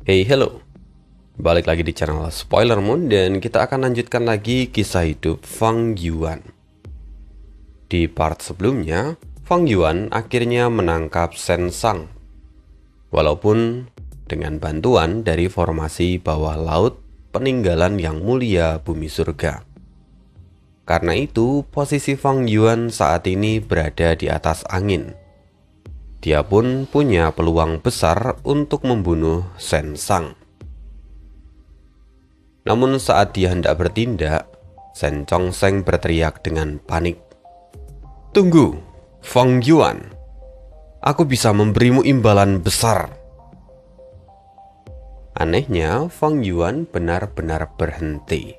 Hey, hello. Balik lagi di channel Spoiler Moon dan kita akan lanjutkan lagi kisah hidup Fang Yuan. Di part sebelumnya, Fang Yuan akhirnya menangkap Shen Sang. Walaupun dengan bantuan dari formasi bawah laut peninggalan yang mulia bumi surga. Karena itu, posisi Fang Yuan saat ini berada di atas angin. Dia pun punya peluang besar untuk membunuh Shen Sang. Namun saat dia hendak bertindak, Shen Chongsheng berteriak dengan panik. "Tunggu, Fang Yuan. Aku bisa memberimu imbalan besar." Anehnya, Fang Yuan benar-benar berhenti.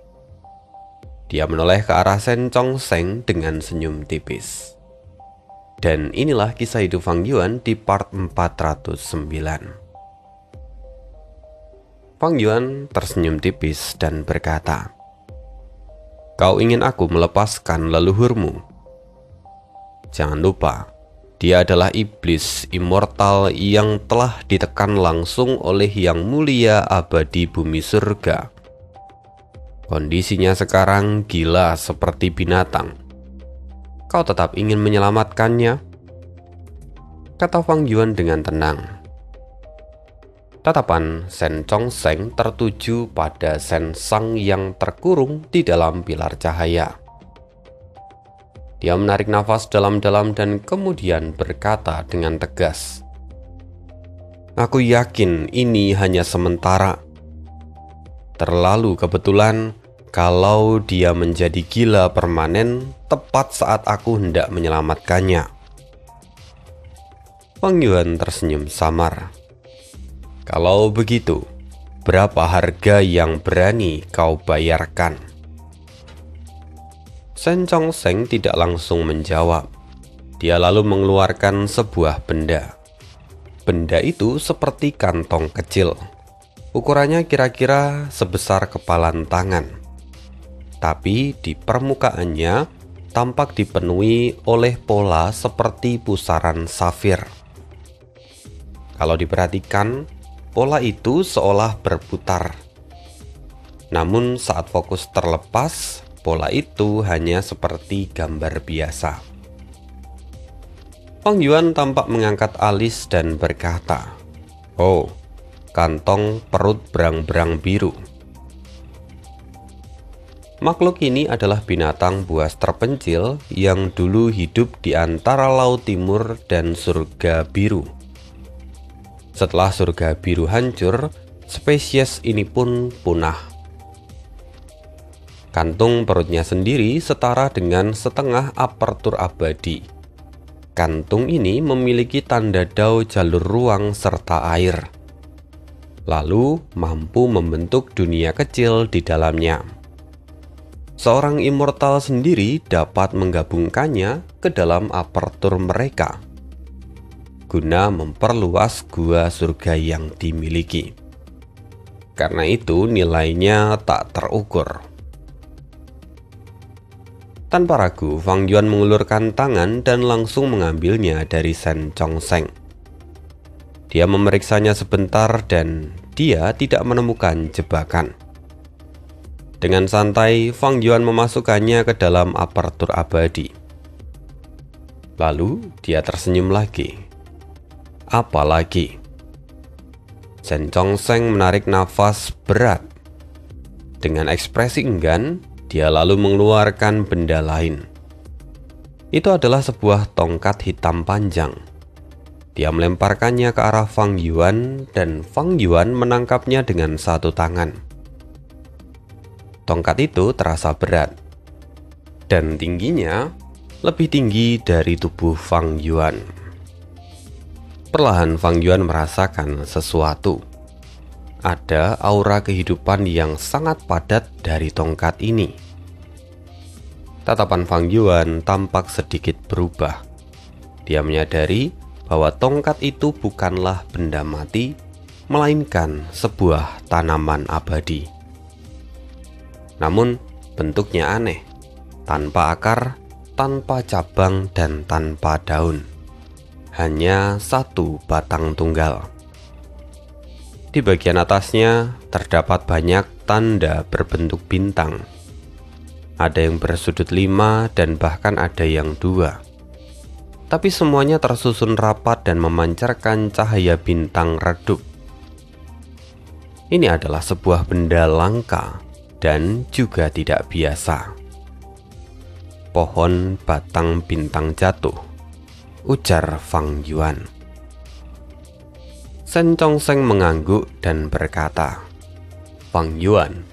Dia menoleh ke arah Shen Chongsheng dengan senyum tipis. Dan inilah kisah hidup Fang Yuan di part 409. Fang Yuan tersenyum tipis dan berkata, "Kau ingin aku melepaskan leluhurmu? Jangan lupa, dia adalah iblis immortal yang telah ditekan langsung oleh Yang Mulia Abadi Bumi Surga. Kondisinya sekarang gila seperti binatang. Kau tetap ingin menyelamatkannya?" kata Fang Yuan dengan tenang. Tatapan Shen Chongsheng tertuju pada Shen Sang yang terkurung di dalam pilar cahaya. Dia menarik nafas dalam-dalam dan kemudian berkata dengan tegas, "Aku yakin ini hanya sementara. Terlalu kebetulan kalau dia menjadi gila permanen tepat saat aku hendak menyelamatkannya." Fang Yuan tersenyum samar. "Kalau begitu, berapa harga yang berani kau bayarkan?" Shen Chongsheng tidak langsung menjawab. Dia lalu mengeluarkan sebuah benda. Benda itu seperti kantong kecil. Ukurannya kira-kira sebesar kepalan tangan. Tapi di permukaannya tampak dipenuhi oleh pola seperti pusaran safir. Kalau diperhatikan, pola itu seolah berputar. Namun saat fokus terlepas, pola itu hanya seperti gambar biasa. Fang Yuan tampak mengangkat alis dan berkata, "Oh, kantong perut berang-berang biru." Makhluk ini adalah binatang buas terpencil yang dulu hidup di antara Laut Timur dan Surga Biru. Setelah Surga Biru hancur, spesies ini pun punah. Kantung perutnya sendiri setara dengan setengah apertur abadi. Kantung ini memiliki tanda dao jalur ruang serta air. Lalu mampu membentuk dunia kecil di dalamnya. Seorang immortal sendiri dapat menggabungkannya ke dalam apertur mereka guna memperluas gua surga yang dimiliki. Karena itu nilainya tak terukur. Tanpa ragu, Fang Yuan mengulurkan tangan dan langsung mengambilnya dari Shen Chongsheng. Dia memeriksanya sebentar dan dia tidak menemukan jebakan. Dengan santai, Fang Yuan memasukkannya ke dalam apertur abadi. Lalu dia tersenyum lagi. "Apa lagi?" Shen Chongsheng menarik nafas berat. Dengan ekspresi enggan, dia lalu mengeluarkan benda lain. Itu adalah sebuah tongkat hitam panjang. Dia melemparkannya ke arah Fang Yuan dan Fang Yuan menangkapnya dengan satu tangan. Tongkat itu terasa berat, dan tingginya lebih tinggi dari tubuh Fang Yuan. Perlahan Fang Yuan merasakan sesuatu. Ada aura kehidupan yang sangat padat dari tongkat ini. Tatapan Fang Yuan tampak sedikit berubah. Dia menyadari bahwa tongkat itu bukanlah benda mati, melainkan sebuah tanaman abadi. Namun bentuknya aneh, tanpa akar, tanpa cabang, dan tanpa daun. Hanya satu batang tunggal. Di bagian atasnya terdapat banyak tanda berbentuk bintang. Ada yang bersudut 5 dan bahkan ada yang 2. Tapi semuanya tersusun rapat dan memancarkan cahaya bintang redup. Ini adalah sebuah benda langka dan juga tidak biasa. Pohon batang bintang jatuh, ujar Fang Yuan. Shen Chongsheng mengangguk dan berkata, "Fang Yuan,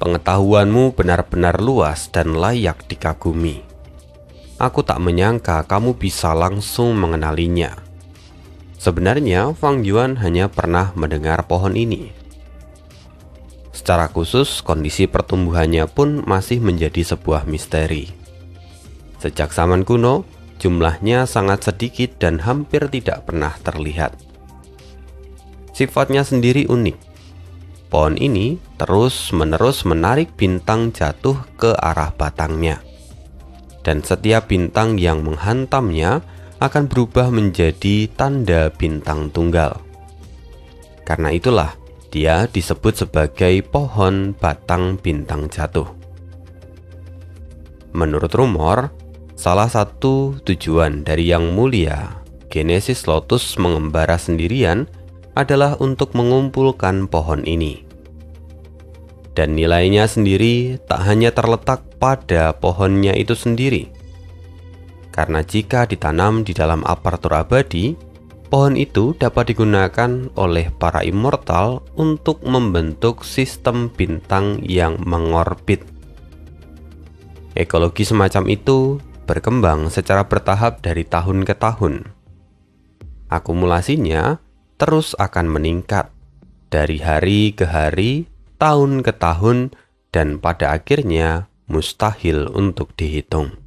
pengetahuanmu benar-benar luas dan layak dikagumi. Aku tak menyangka kamu bisa langsung mengenalinya." Sebenarnya Fang Yuan hanya pernah mendengar pohon ini. Secara khusus, kondisi pertumbuhannya pun masih menjadi sebuah misteri. Sejak zaman kuno, jumlahnya sangat sedikit dan hampir tidak pernah terlihat. Sifatnya sendiri unik. Pohon ini terus-menerus menarik bintang jatuh ke arah batangnya. Dan setiap bintang yang menghantamnya akan berubah menjadi tanda bintang tunggal. Karena itulah dia disebut sebagai pohon batang bintang jatuh. Menurut rumor, salah satu tujuan dari Yang Mulia Genesis Lotus mengembara sendirian adalah untuk mengumpulkan pohon ini. Dan nilainya sendiri tak hanya terletak pada pohonnya itu sendiri. Karena jika ditanam di dalam apertur abadi, pohon itu dapat digunakan oleh para immortal untuk membentuk sistem bintang yang mengorbit. Ekologi semacam itu berkembang secara bertahap dari tahun ke tahun. Akumulasinya terus akan meningkat dari hari ke hari, tahun ke tahun, dan pada akhirnya mustahil untuk dihitung.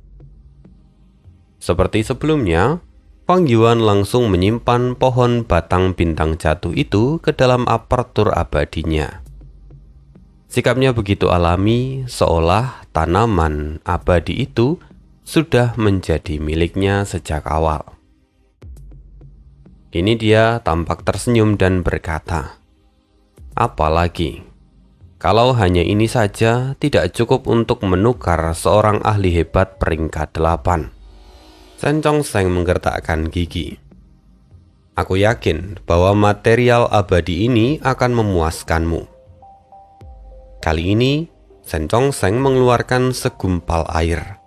Seperti sebelumnya, Fang Yuan langsung menyimpan pohon batang bintang jatuh itu ke dalam apertur abadinya. Sikapnya begitu alami, seolah tanaman abadi itu sudah menjadi miliknya sejak awal. Kini dia tampak tersenyum dan berkata, "Apalagi, kalau hanya ini saja tidak cukup untuk menukar seorang ahli hebat peringkat 8. Shen Chongsheng menggertakkan gigi. "Aku yakin bahwa material abadi ini akan memuaskanmu." Kali ini, Shen Chongsheng mengeluarkan segumpal air.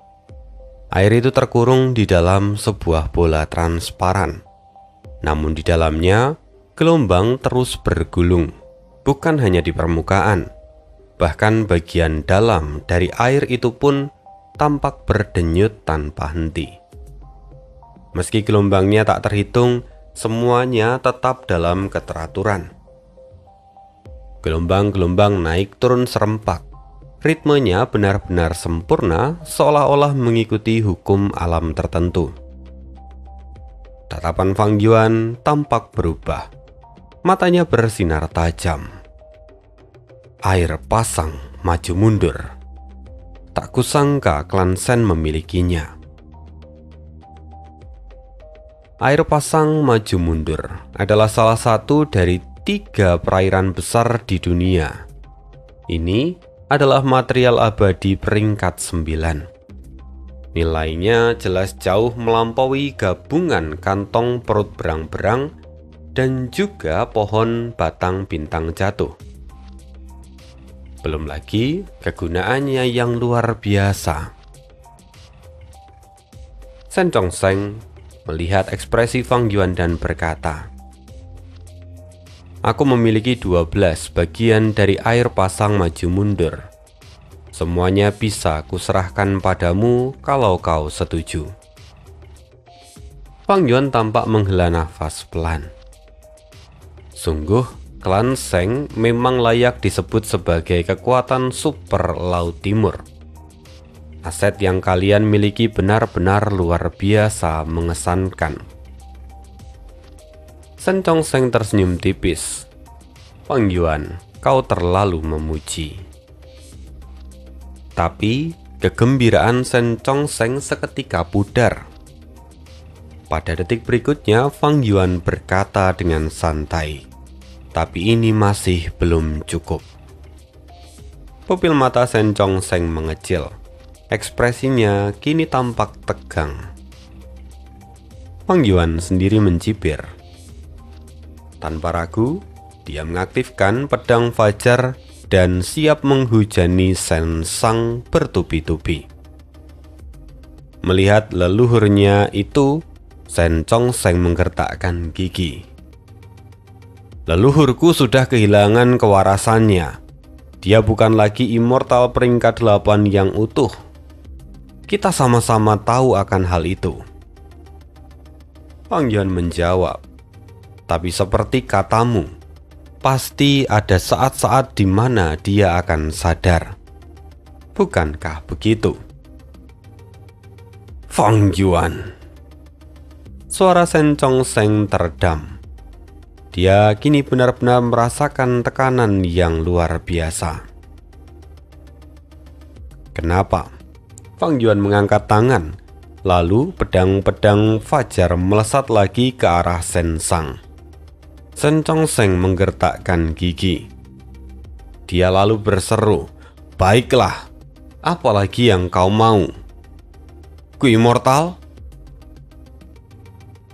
Air itu terkurung di dalam sebuah bola transparan. Namun di dalamnya, gelombang terus bergulung, bukan hanya di permukaan. Bahkan bagian dalam dari air itu pun tampak berdenyut tanpa henti. Meski gelombangnya tak terhitung, semuanya tetap dalam keteraturan. Gelombang-gelombang naik turun serempak. Ritmenya benar-benar sempurna, seolah-olah mengikuti hukum alam tertentu. Tatapan Fang Yuan tampak berubah. Matanya bersinar tajam. Air pasang maju mundur. Tak kusangka klan Shen memilikinya. Air pasang maju mundur adalah salah satu dari 3 perairan besar di dunia. Ini adalah material abadi peringkat 9. Nilainya jelas jauh melampaui gabungan kantong perut berang-berang dan juga pohon batang bintang jatuh. Belum lagi kegunaannya yang luar biasa. Shen Chongsheng melihat ekspresi Fang Yuan dan berkata, "Aku memiliki 12 bagian dari air pasang maju mundur. Semuanya bisa kuserahkan padamu kalau kau setuju." Fang Yuan tampak menghela nafas pelan. Sungguh, klan Shen memang layak disebut sebagai kekuatan super Laut Timur. Aset yang kalian miliki benar-benar luar biasa mengesankan. Shen Chongsheng tersenyum tipis. "Fang Yuan, kau terlalu memuji." Tapi kegembiraan Shen Chongsheng seketika pudar. Pada detik berikutnya, Fang Yuan berkata dengan santai, Tapi ini masih belum cukup. Pupil mata Shen Chongsheng mengecil. Ekspresinya kini tampak tegang. Fang Yuan sendiri mencibir. Tanpa ragu, dia mengaktifkan pedang fajar dan siap menghujani Shen Sang bertubi-tubi. Melihat leluhurnya itu, Shen Chongsheng menggertakkan gigi. Leluhurku sudah kehilangan kewarasannya. Dia bukan lagi immortal peringkat 8 yang utuh. Kita sama-sama tahu akan hal itu. Fang Yuan menjawab, tapi seperti katamu, pasti ada saat-saat di mana dia akan sadar. Bukankah begitu? Fang Yuan. Suara Shen Chongsheng teredam. Dia kini benar-benar merasakan tekanan yang luar biasa. Kenapa? Fang Yuan mengangkat tangan, lalu pedang-pedang fajar melesat lagi ke arah Shen Sang. Shen Chongsheng menggertakkan gigi. Dia lalu berseru, "Baiklah, apa lagi yang kau mau? Ku immortal?"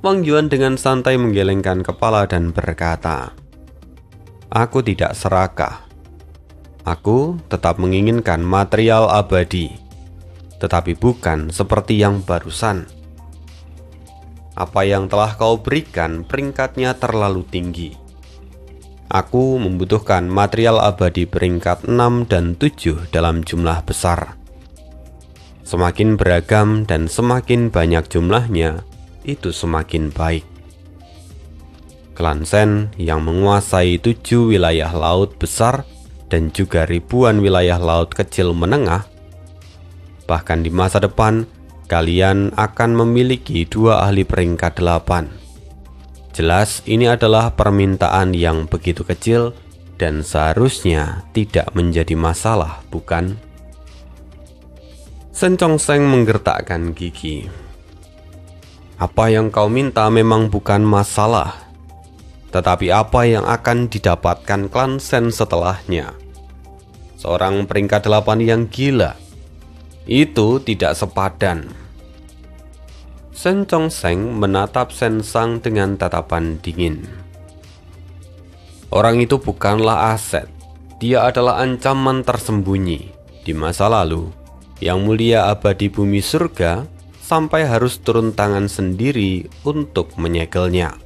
Fang Yuan dengan santai menggelengkan kepala dan berkata, "Aku tidak serakah. Aku tetap menginginkan material abadi, tetapi bukan seperti yang barusan. Apa yang telah kau berikan peringkatnya terlalu tinggi. Aku membutuhkan material abadi peringkat 6 dan 7 dalam jumlah besar. Semakin beragam dan semakin banyak jumlahnya, itu semakin baik." Klan Shen yang menguasai 7 wilayah laut besar dan juga ribuan wilayah laut kecil menengah. Bahkan di masa depan, kalian akan memiliki 2 ahli peringkat 8. Jelas ini adalah permintaan yang begitu kecil dan seharusnya tidak menjadi masalah, bukan? Shen Chongsheng menggertakkan gigi. Apa yang kau minta memang bukan masalah, tetapi apa yang akan didapatkan klan Shen setelahnya? Seorang peringkat 8 yang gila. Itu tidak sepadan. Shen Chongsheng menatap Shen Sang dengan tatapan dingin. Orang itu bukanlah aset. Dia adalah ancaman tersembunyi. Di masa lalu, Yang Mulia Abadi Bumi Surga sampai harus turun tangan sendiri untuk menyegelnya.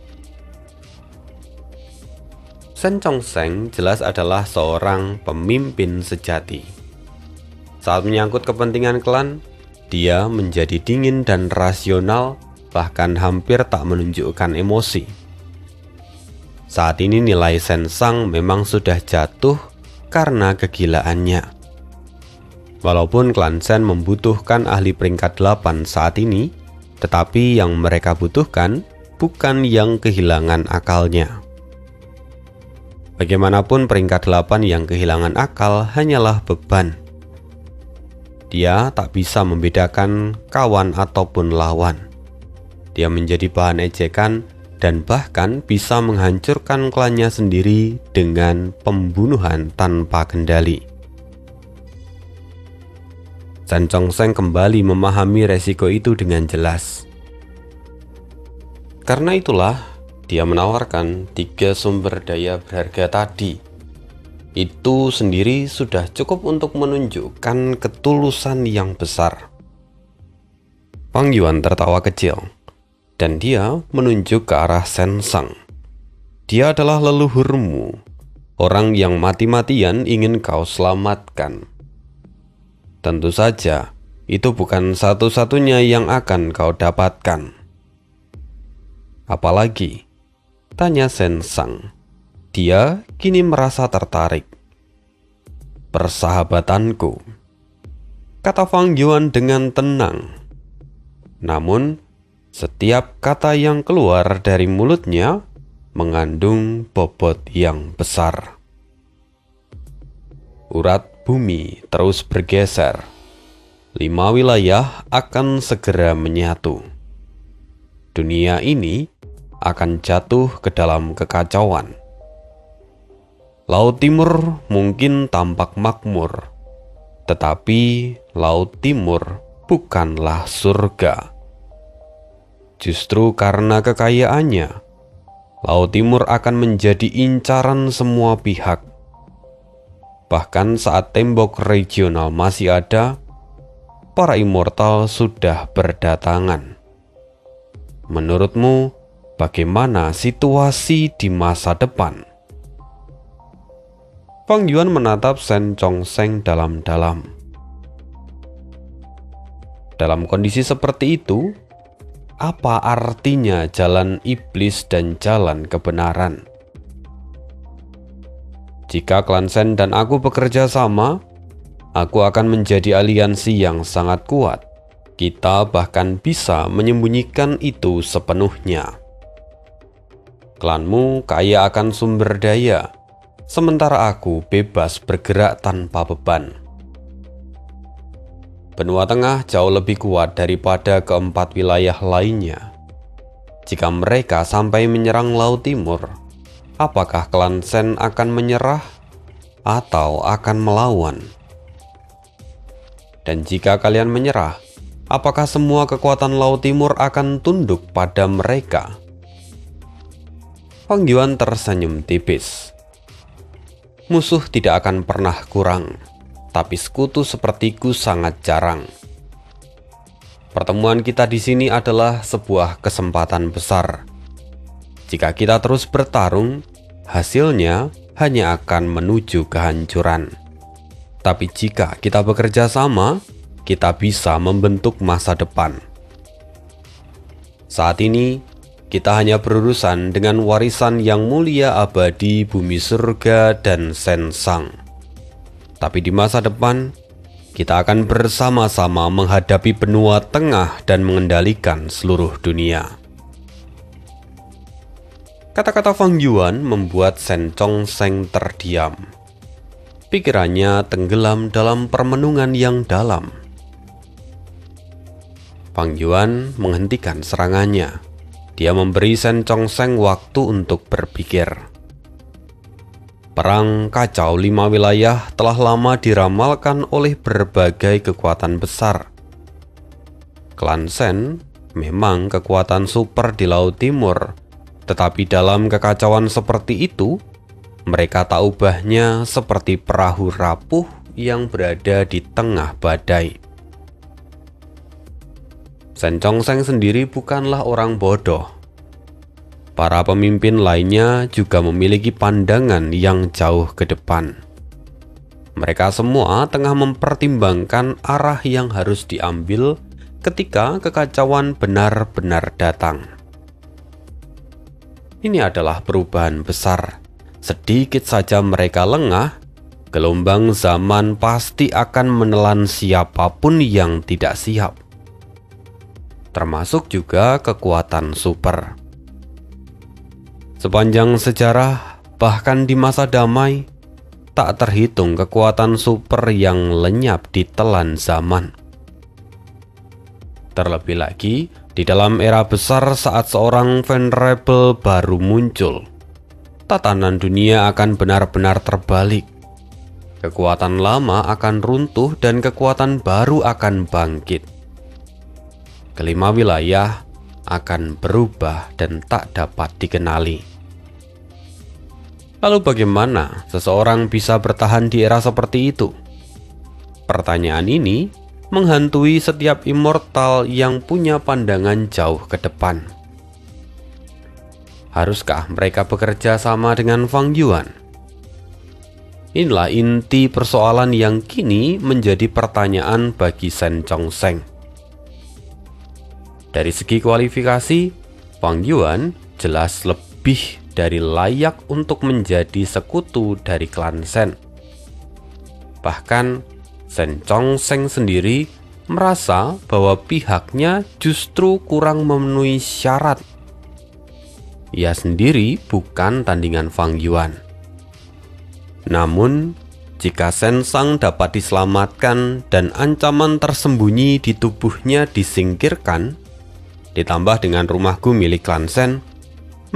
Shen Chongsheng jelas adalah seorang pemimpin sejati. Saat menyangkut kepentingan klan, dia menjadi dingin dan rasional, bahkan hampir tak menunjukkan emosi. Saat ini nilai Shen Sang memang sudah jatuh karena kegilaannya. Walaupun klan Shen membutuhkan ahli peringkat 8 saat ini, tetapi yang mereka butuhkan bukan yang kehilangan akalnya. Bagaimanapun peringkat 8 yang kehilangan akal hanyalah beban. Dia tak bisa membedakan kawan ataupun lawan. Dia menjadi bahan ejekan dan bahkan bisa menghancurkan klannya sendiri dengan pembunuhan tanpa kendali. Shen Chongsheng kembali memahami resiko itu dengan jelas. Karena itulah, dia menawarkan 3 sumber daya berharga tadi. Itu sendiri sudah cukup untuk menunjukkan ketulusan yang besar. Fang Yuan tertawa kecil, dan dia menunjuk ke arah Shen Sang. Dia adalah leluhurmu, orang yang mati-matian ingin kau selamatkan. Tentu saja, itu bukan satu-satunya yang akan kau dapatkan. Apalagi? Tanya Shen Sang. Dia kini merasa tertarik. Persahabatanku, kata Fang Yuan dengan tenang. Namun, setiap kata yang keluar dari mulutnya mengandung bobot yang besar. Urat bumi terus bergeser. 5 wilayah akan segera menyatu. Dunia ini akan jatuh ke dalam kekacauan. Laut Timur mungkin tampak makmur, tetapi Laut Timur bukanlah surga. Justru karena kekayaannya, Laut Timur akan menjadi incaran semua pihak. Bahkan saat tembok regional masih ada, para immortal sudah berdatangan. Menurutmu, bagaimana situasi di masa depan? Fang Yuan menatap Shen Chongsheng dalam-dalam. Dalam kondisi seperti itu, apa artinya jalan iblis dan jalan kebenaran? Jika klan Shen dan aku bekerja sama, aku akan menjadi aliansi yang sangat kuat. Kita bahkan bisa menyembunyikan itu sepenuhnya. Klanmu kaya akan sumber daya, sementara aku bebas bergerak tanpa beban. Benua Tengah jauh lebih kuat daripada keempat wilayah lainnya. Jika mereka sampai menyerang Laut Timur, apakah klan Shen akan menyerah atau akan melawan? Dan jika kalian menyerah, apakah semua kekuatan Laut Timur akan tunduk pada mereka? Fang Yuan tersenyum tipis. Musuh tidak akan pernah kurang, tapi sekutu sepertiku sangat jarang. Pertemuan kita di sini adalah sebuah kesempatan besar. Jika kita terus bertarung, hasilnya hanya akan menuju kehancuran. Tapi jika kita bekerja sama, kita bisa membentuk masa depan. Saat ini, kita hanya berurusan dengan warisan yang mulia abadi bumi surga dan Sensang. Tapi di masa depan, kita akan bersama-sama menghadapi benua tengah dan mengendalikan seluruh dunia. Kata-kata Fang Yuan membuat Shen Chongsheng terdiam. Pikirannya tenggelam dalam permenungan yang dalam. Fang Yuan menghentikan serangannya. Dia memberi Shen Chongsheng waktu untuk berpikir. Perang kacau 5 wilayah telah lama diramalkan oleh berbagai kekuatan besar. Klan Shen memang kekuatan super di Laut Timur, tetapi dalam kekacauan seperti itu, mereka tak ubahnya seperti perahu rapuh yang berada di tengah badai. Shen Chongsheng sendiri bukanlah orang bodoh. Para pemimpin lainnya juga memiliki pandangan yang jauh ke depan. Mereka semua tengah mempertimbangkan arah yang harus diambil ketika kekacauan benar-benar datang. Ini adalah perubahan besar. Sedikit saja mereka lengah, gelombang zaman pasti akan menelan siapapun yang tidak siap. Termasuk juga kekuatan super. Sepanjang sejarah, bahkan di masa damai, tak terhitung kekuatan super yang lenyap ditelan zaman. Terlebih lagi, di dalam era besar saat seorang venerable baru muncul, tatanan dunia akan benar-benar terbalik. Kekuatan lama akan runtuh dan kekuatan baru akan bangkit. Kelima wilayah akan berubah dan tak dapat dikenali. Lalu bagaimana seseorang bisa bertahan di era seperti itu? Pertanyaan ini menghantui setiap immortal yang punya pandangan jauh ke depan. Haruskah mereka bekerja sama dengan Fang Yuan? Inilah inti persoalan yang kini menjadi pertanyaan bagi Shen Chongsheng. Dari segi kualifikasi, Fang Yuan jelas lebih dari layak untuk menjadi sekutu dari klan Shen. Bahkan, Shen Chongsheng sendiri merasa bahwa pihaknya justru kurang memenuhi syarat. Ia sendiri bukan tandingan Fang Yuan. Namun, jika Sensang dapat diselamatkan dan ancaman tersembunyi di tubuhnya disingkirkan, ditambah dengan rumahku milik klan Shen,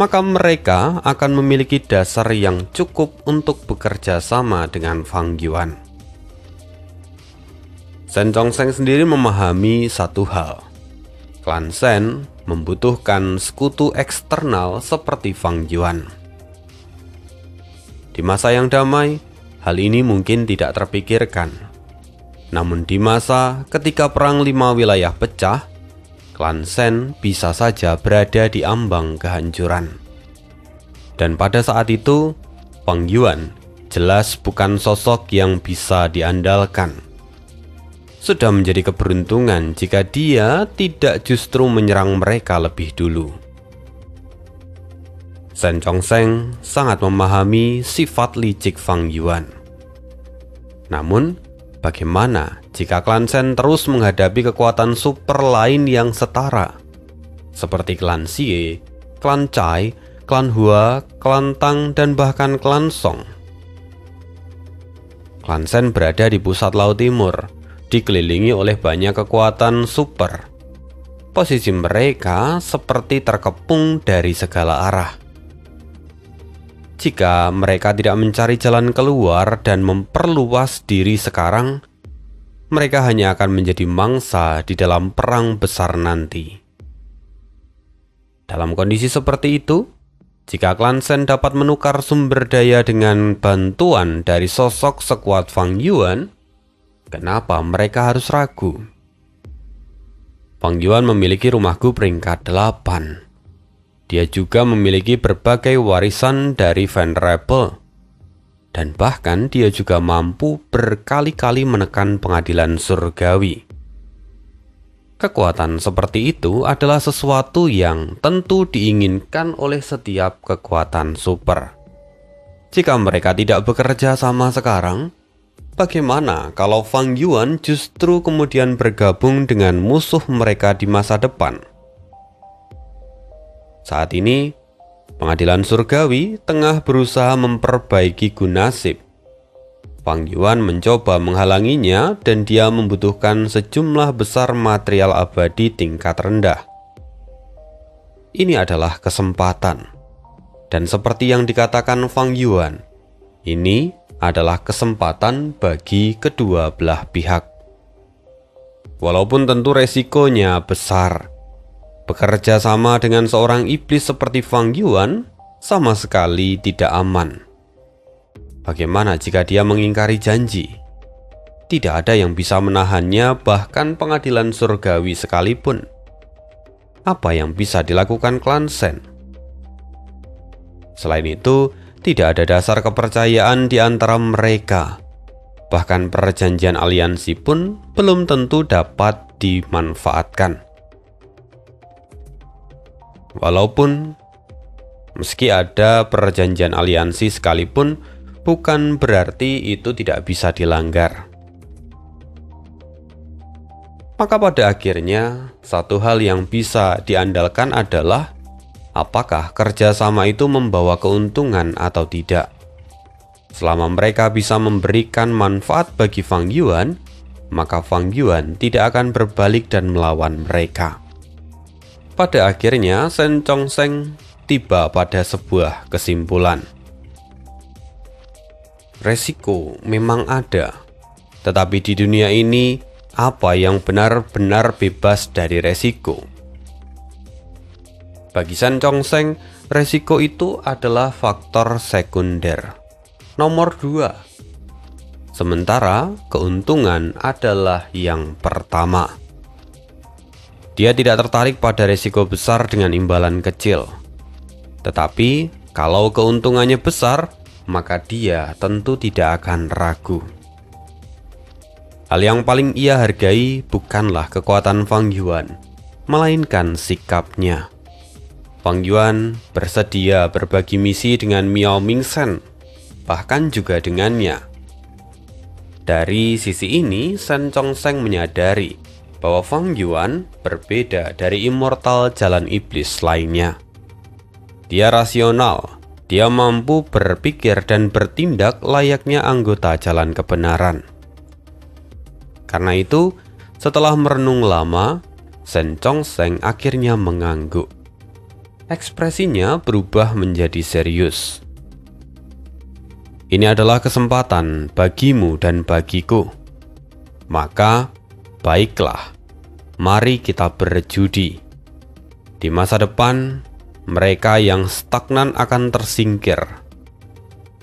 maka mereka akan memiliki dasar yang cukup untuk bekerja sama dengan Fang Yuan. Shen Zhongsheng sendiri memahami satu hal. Klan Shen membutuhkan sekutu eksternal seperti Fang Yuan. Di masa yang damai, hal ini mungkin tidak terpikirkan. Namun di masa ketika perang 5 wilayah pecah, klan Shen bisa saja berada di ambang kehancuran. Dan pada saat itu, Fang Yuan jelas bukan sosok yang bisa diandalkan. Sudah menjadi keberuntungan jika dia tidak justru menyerang mereka lebih dulu. Shen Zhongsheng sangat memahami sifat licik Fang Yuan. Namun, bagaimana jika klan Shen terus menghadapi kekuatan super lain yang setara? Seperti klan Xie, klan Cai, klan Hua, klan Tang, dan bahkan klan Song. Klan Shen berada di pusat Laut Timur, dikelilingi oleh banyak kekuatan super. Posisi mereka seperti terkepung dari segala arah. Jika mereka tidak mencari jalan keluar dan memperluas diri sekarang, mereka hanya akan menjadi mangsa di dalam perang besar nanti. Dalam kondisi seperti itu, jika klan Shen dapat menukar sumber daya dengan bantuan dari sosok sekuat Fang Yuan, kenapa mereka harus ragu? Fang Yuan memiliki rumahku peringkat 8. Dia juga memiliki berbagai warisan dari Venerable. Dan bahkan dia juga mampu berkali-kali menekan pengadilan surgawi. Kekuatan seperti itu adalah sesuatu yang tentu diinginkan oleh setiap kekuatan super. Jika mereka tidak bekerja sama sekarang, bagaimana kalau Fang Yuan justru kemudian bergabung dengan musuh mereka di masa depan? Saat ini, pengadilan surgawi tengah berusaha memperbaiki Gunasip. Fang Yuan mencoba menghalanginya dan dia membutuhkan sejumlah besar material abadi tingkat rendah. Ini adalah kesempatan. Dan seperti yang dikatakan Fang Yuan, ini adalah kesempatan bagi kedua belah pihak. Walaupun tentu resikonya besar, bekerja sama dengan seorang iblis seperti Fang Yuan sama sekali tidak aman. Bagaimana jika dia mengingkari janji? Tidak ada yang bisa menahannya, bahkan pengadilan surgawi sekalipun. Apa yang bisa dilakukan klan Shen? Selain itu, tidak ada dasar kepercayaan di antara mereka. Bahkan perjanjian aliansi pun belum tentu dapat dimanfaatkan. Walaupun meski ada perjanjian aliansi sekalipun, bukan berarti itu tidak bisa dilanggar. Maka pada akhirnya, satu hal yang bisa diandalkan adalah apakah kerjasama itu membawa keuntungan atau tidak. Selama mereka bisa memberikan manfaat bagi Fang Yuan, maka Fang Yuan tidak akan berbalik dan melawan mereka. Pada akhirnya, Shen Zhongsheng tiba pada sebuah kesimpulan. Resiko memang ada, tetapi di dunia ini, apa yang benar-benar bebas dari resiko? Bagi Shen Zhongsheng, resiko itu adalah faktor sekunder. Nomor 2. Sementara keuntungan adalah yang pertama. Dia tidak tertarik pada resiko besar dengan imbalan kecil. Tetapi, kalau keuntungannya besar, maka dia tentu tidak akan ragu. Hal yang paling ia hargai bukanlah kekuatan Fang Yuan, melainkan sikapnya. Fang Yuan bersedia berbagi misi dengan Miao Mingzhen, bahkan juga dengannya. Dari sisi ini, Shen Zhongsheng menyadari bahwa Fang Yuan berbeda dari immortal jalan iblis lainnya. Dia rasional. Dia mampu berpikir dan bertindak layaknya anggota jalan kebenaran. Karena itu, setelah merenung lama, Shen Zhongsheng akhirnya mengangguk. Ekspresinya berubah menjadi serius. Ini adalah kesempatan bagimu dan bagiku. Maka, baiklah, mari kita berjudi. Di masa depan, mereka yang stagnan akan tersingkir.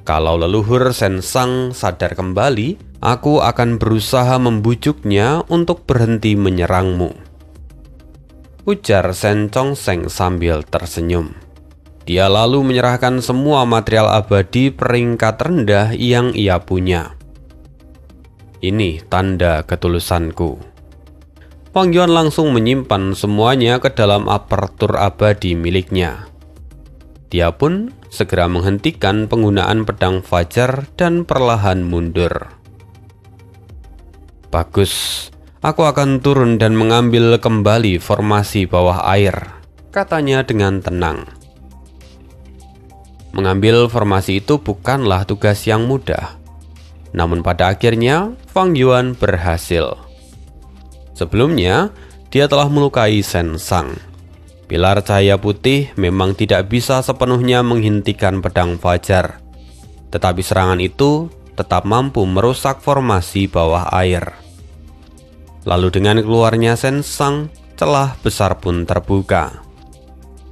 Kalau leluhur Sensang sadar kembali, aku akan berusaha membujuknya untuk berhenti menyerangmu. Ujar Sen Chong-seng sambil tersenyum. Dia lalu menyerahkan semua material abadi peringkat rendah yang ia punya. Ini tanda ketulusanku. Fang Yuan langsung menyimpan semuanya ke dalam apertur abadi miliknya. Dia pun segera menghentikan penggunaan pedang fajar dan perlahan mundur. Bagus. Aku akan turun dan mengambil kembali formasi bawah air, katanya dengan tenang. Mengambil formasi itu bukanlah tugas yang mudah. Namun pada akhirnya, Fang Yuan berhasil. Sebelumnya, dia telah melukai Sensang. Pilar cahaya putih memang tidak bisa sepenuhnya menghentikan pedang fajar. Tetapi serangan itu tetap mampu merusak formasi bawah air. Lalu dengan keluarnya Sensang, celah besar pun terbuka.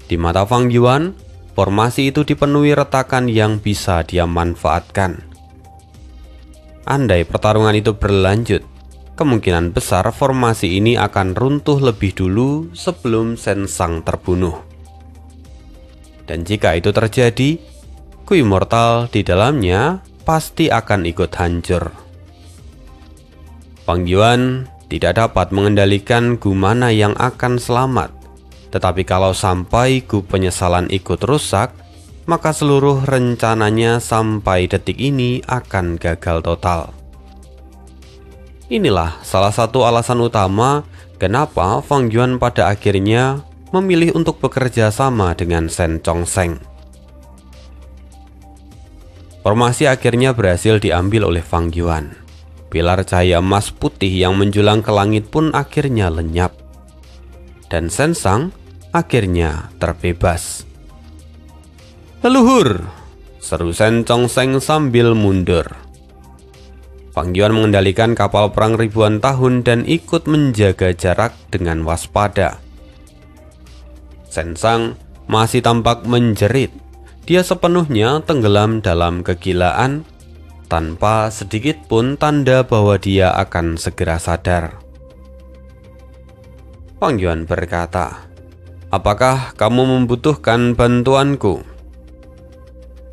Di mata Fang Yuan, formasi itu dipenuhi retakan yang bisa dia manfaatkan. Andai pertarungan itu berlanjut, kemungkinan besar formasi ini akan runtuh lebih dulu sebelum Sensang terbunuh. Dan jika itu terjadi, Kui Mortal di dalamnya pasti akan ikut hancur. Fang Yuan tidak dapat mengendalikan gu mana yang akan selamat. Tetapi kalau sampai gu penyesalan ikut rusak, maka seluruh rencananya sampai detik ini akan gagal total. Inilah salah satu alasan utama kenapa Fang Yuan pada akhirnya memilih untuk bekerja sama dengan Sen Chong-seng. Formasi akhirnya berhasil diambil oleh Fang Yuan. Pilar cahaya emas putih yang menjulang ke langit pun akhirnya lenyap. Dan Sensang akhirnya terbebas. Leluhur, seru Sen Chong-seng sambil mundur. Fang Yuan mengendalikan kapal perang ribuan tahun dan ikut menjaga jarak dengan waspada. Sensang masih tampak menjerit. Dia sepenuhnya tenggelam dalam kegilaan, tanpa sedikit pun tanda bahwa dia akan segera sadar. Fang Yuan berkata, "Apakah kamu membutuhkan bantuanku?"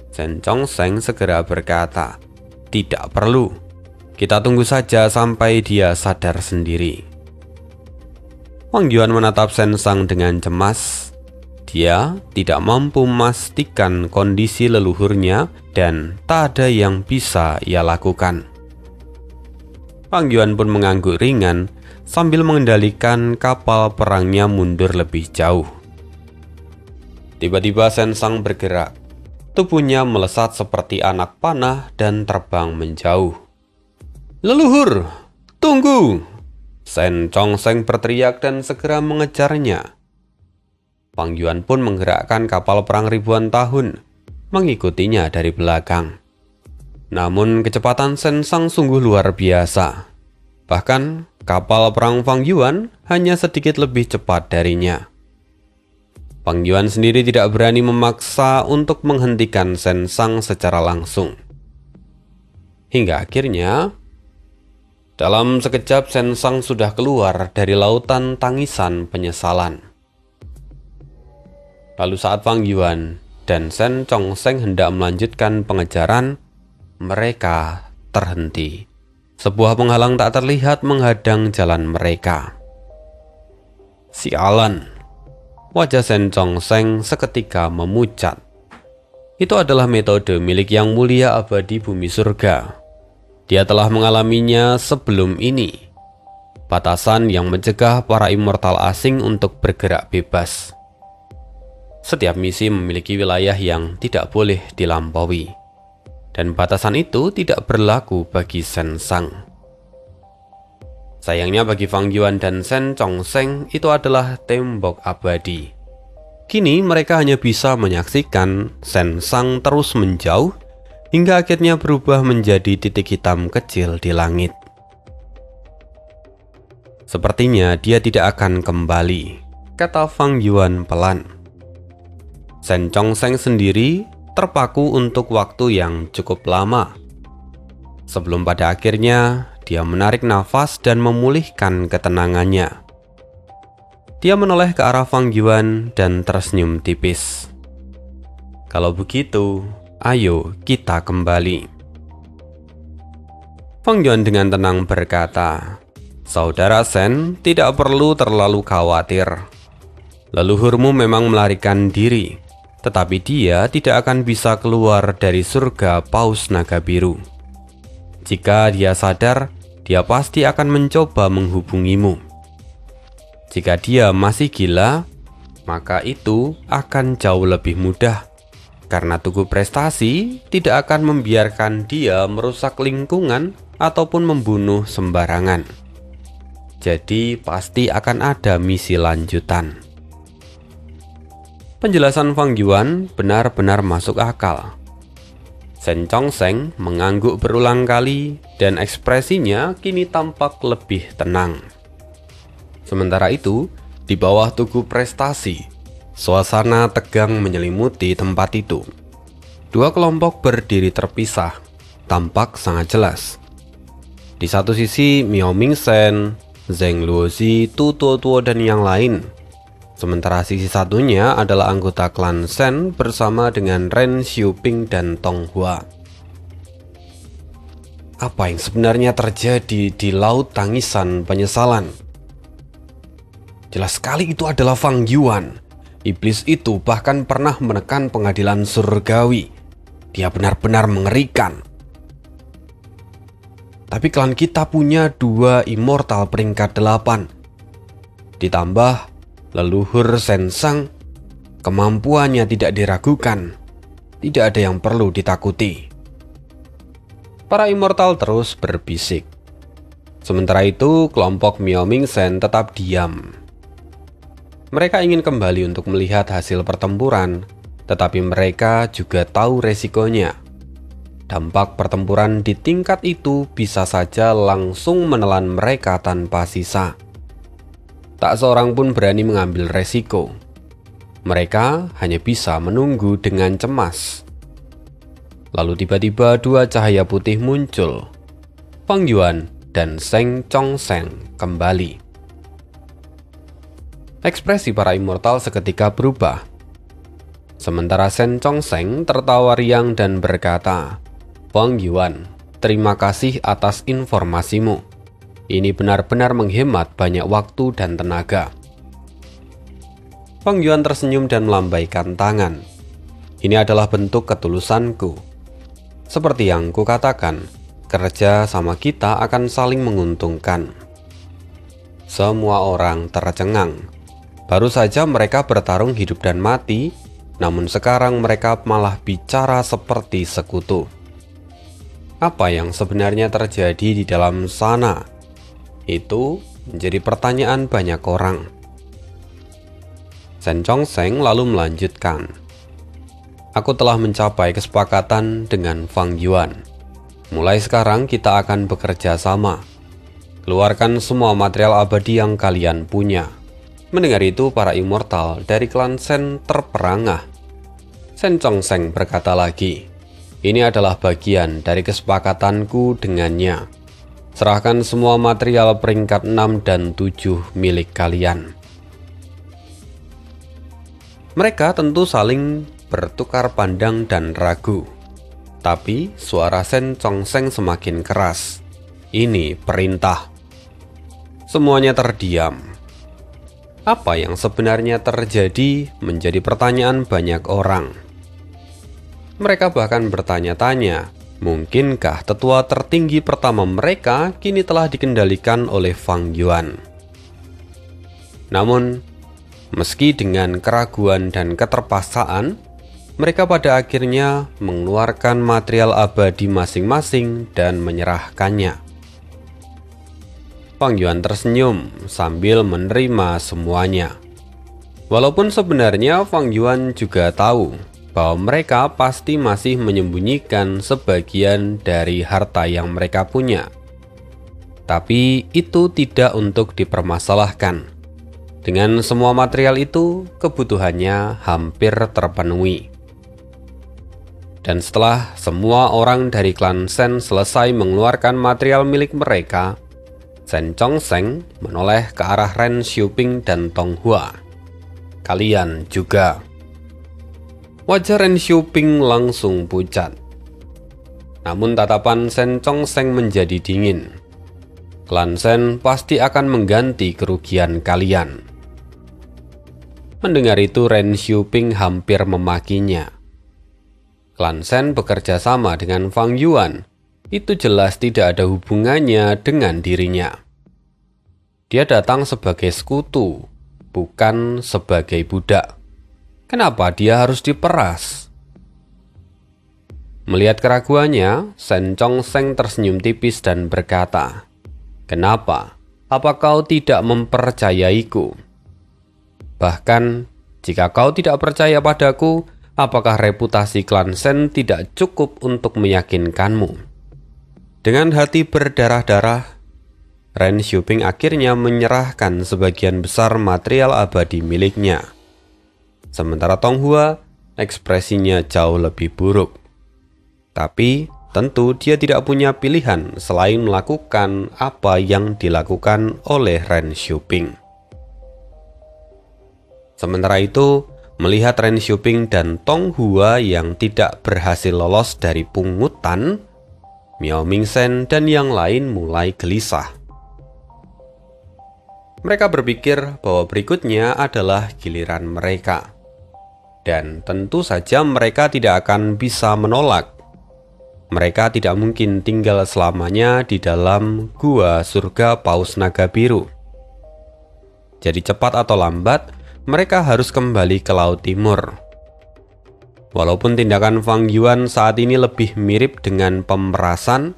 Sen Chong-seng segera berkata, "Tidak perlu. Kita tunggu saja sampai dia sadar sendiri." Fang Yuan menatap Sensang dengan cemas. Dia tidak mampu memastikan kondisi leluhurnya dan tak ada yang bisa ia lakukan. Fang Yuan pun mengangguk ringan sambil mengendalikan kapal perangnya mundur lebih jauh. Tiba-tiba Sensang bergerak. Tubuhnya melesat seperti anak panah dan terbang menjauh. "Leluhur, tunggu!" Sen Chong-seng berteriak dan segera mengejarnya. Fang Yuan pun menggerakkan kapal perang ribuan tahun, mengikutinya dari belakang. Namun kecepatan Sensang sungguh luar biasa. Bahkan kapal perang Fang Yuan hanya sedikit lebih cepat darinya. Fang Yuan sendiri tidak berani memaksa untuk menghentikan Sensang secara langsung. Hingga akhirnya, dalam sekejap Sensang sudah keluar dari lautan tangisan penyesalan. Lalu saat Fang Yuan dan Sen Chong-seng hendak melanjutkan pengejaran, mereka terhenti. Sebuah penghalang tak terlihat menghadang jalan mereka. "Sialan!" Wajah Sen Chong-seng seketika memucat. Itu adalah metode milik Yang Mulia Abadi Bumi Surga. Dia telah mengalaminya sebelum ini. Batasan yang mencegah para immortal asing untuk bergerak bebas. Setiap misi memiliki wilayah yang tidak boleh dilampaui, dan batasan itu tidak berlaku bagi Sensang. Sayangnya bagi Fang Yuan dan Sen Chong-seng itu adalah tembok abadi. Kini mereka hanya bisa menyaksikan Sensang terus menjauh hingga akhirnya berubah menjadi titik hitam kecil di langit. Sepertinya dia tidak akan kembali, kata Fang Yuan pelan. Shen Chongsheng sendiri terpaku untuk waktu yang cukup lama. Sebelum pada akhirnya dia menarik nafas dan memulihkan ketenangannya. Dia menoleh ke arah Fang Yuan dan tersenyum tipis. Kalau begitu, ayo kita kembali. Fang Yuan dengan tenang berkata, Saudara Shen tidak perlu terlalu khawatir. Leluhurmu memang melarikan diri, tetapi dia tidak akan bisa keluar dari surga Paus Naga Biru. Jika dia sadar, dia pasti akan mencoba menghubungimu. Jika dia masih gila, maka itu akan jauh lebih mudah, karena Tugu Prestasi tidak akan membiarkan dia merusak lingkungan ataupun membunuh sembarangan. Jadi pasti akan ada misi lanjutan. Penjelasan Fang Yuan benar-benar masuk akal. Shen Chongsheng mengangguk berulang kali dan ekspresinya kini tampak lebih tenang. Sementara itu, di bawah Tugu Prestasi, suasana tegang menyelimuti tempat itu. Dua kelompok berdiri terpisah, tampak sangat jelas. Di satu sisi Miao Mingzhen, Zheng Luozi, Tu Tuotuo dan yang lain. Sementara sisi satunya adalah anggota klan Shen bersama dengan Ren Xiuping dan Tong Hua. Apa yang sebenarnya terjadi di Laut Tangisan Penyesalan? Jelas sekali itu adalah Fang Yuan. Iblis itu bahkan pernah menekan pengadilan surgawi. Dia benar-benar mengerikan. Tapi klan kita punya 2 immortal peringkat 8. Ditambah leluhur Sensang, kemampuannya tidak diragukan. Tidak ada yang perlu ditakuti. Para immortal terus berbisik. Sementara itu, kelompok Miao Mingzhen tetap diam. Mereka ingin kembali untuk melihat hasil pertempuran, tetapi mereka juga tahu resikonya. Dampak pertempuran di tingkat itu bisa saja langsung menelan mereka tanpa sisa. Tak seorang pun berani mengambil resiko. Mereka hanya bisa menunggu dengan cemas. Lalu tiba-tiba 2 cahaya putih muncul. Fang Yuan dan Shen Chongsheng kembali. Ekspresi para immortal seketika berubah. Sementara Shen Chongsheng tertawa riang dan berkata, Fang Yuan, terima kasih atas informasimu. Ini benar-benar menghemat banyak waktu dan tenaga. Fang Yuan tersenyum dan melambaikan tangan. Ini adalah bentuk ketulusanku. Seperti yang kukatakan, kerja sama kita akan saling menguntungkan. Semua orang tercengang. Baru saja mereka bertarung hidup dan mati, namun sekarang mereka malah bicara seperti sekutu. Apa yang sebenarnya terjadi di dalam sana? Itu menjadi pertanyaan banyak orang. Shen Chongsheng lalu melanjutkan. Aku telah mencapai kesepakatan dengan Fang Yuan. Mulai sekarang kita akan bekerja sama. Keluarkan semua material abadi yang kalian punya. Mendengar itu, para immortal dari klan Shen terperangah. Shen Chongsheng berkata lagi, ini adalah bagian dari kesepakatanku dengannya. Serahkan semua material peringkat 6 dan 7 milik kalian. Mereka tentu saling bertukar pandang dan ragu. Tapi suara Shen Chongsheng semakin keras. Ini perintah. Semuanya terdiam. Apa yang sebenarnya terjadi menjadi pertanyaan banyak orang. Mereka bahkan bertanya-tanya, mungkinkah tetua tertinggi pertama mereka kini telah dikendalikan oleh Fang Yuan? Namun, meski dengan keraguan dan keterpaksaan, mereka pada akhirnya mengeluarkan material abadi masing-masing dan menyerahkannya. Fang Yuan tersenyum sambil menerima semuanya. Walaupun sebenarnya Fang Yuan juga tahu bahwa mereka pasti masih menyembunyikan sebagian dari harta yang mereka punya. Tapi itu tidak untuk dipermasalahkan. Dengan semua material itu, kebutuhannya hampir terpenuhi. Dan setelah semua orang dari klan Shen selesai mengeluarkan material milik mereka, Shen Chongsheng menoleh ke arah Ren Xiuping dan Tong Hua. Kalian juga. Wajah Ren Xiuping langsung pucat. Namun tatapan Shen Chongsheng menjadi dingin. Klan Shen pasti akan mengganti kerugian kalian. Mendengar itu Ren Xiuping hampir memakinya. Klan Shen bekerja sama dengan Fang Yuan. Itu jelas tidak ada hubungannya dengan dirinya. Dia datang sebagai sekutu, bukan sebagai budak. Kenapa dia harus diperas? Melihat keraguannya, Shen Chongsheng tersenyum tipis dan berkata, "Kenapa? Apa kau tidak mempercayaiku? Bahkan, jika kau tidak percaya padaku, apakah reputasi klan Shen tidak cukup untuk meyakinkanmu?" Dengan hati berdarah-darah, Ren Xiuping akhirnya menyerahkan sebagian besar material abadi miliknya. Sementara Tong Hua, ekspresinya jauh lebih buruk. Tapi, tentu dia tidak punya pilihan selain melakukan apa yang dilakukan oleh Ren Xiuping. Sementara itu, melihat Ren Xiuping dan Tong Hua yang tidak berhasil lolos dari pungutan, Miao Mingzhen dan yang lain mulai gelisah. Mereka berpikir bahwa berikutnya adalah giliran mereka. Dan tentu saja mereka tidak akan bisa menolak. Mereka tidak mungkin tinggal selamanya di dalam gua surga Paus Naga Biru. Jadi cepat atau lambat, mereka harus kembali ke Laut Timur. Walaupun tindakan Fang Yuan saat ini lebih mirip dengan pemerasan,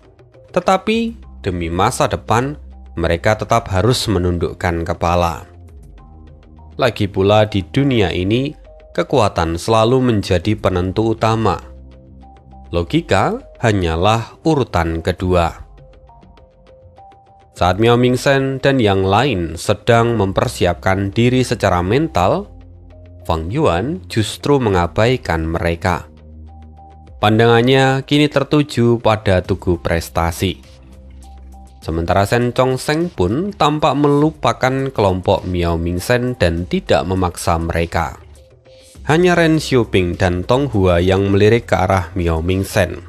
tetapi demi masa depan, mereka tetap harus menundukkan kepala. Lagi pula di dunia ini, kekuatan selalu menjadi penentu utama. Logika hanyalah urutan kedua. Saat Miao Mingzhen dan yang lain sedang mempersiapkan diri secara mental, Fang Yuan justru mengabaikan mereka. Pandangannya kini tertuju pada tugu prestasi. Sementara Shen Chongsheng pun tampak melupakan kelompok Miao Mingzhen dan tidak memaksa mereka. Hanya Ren Xiuping dan Tong Hua yang melirik ke arah Miao Mingzhen.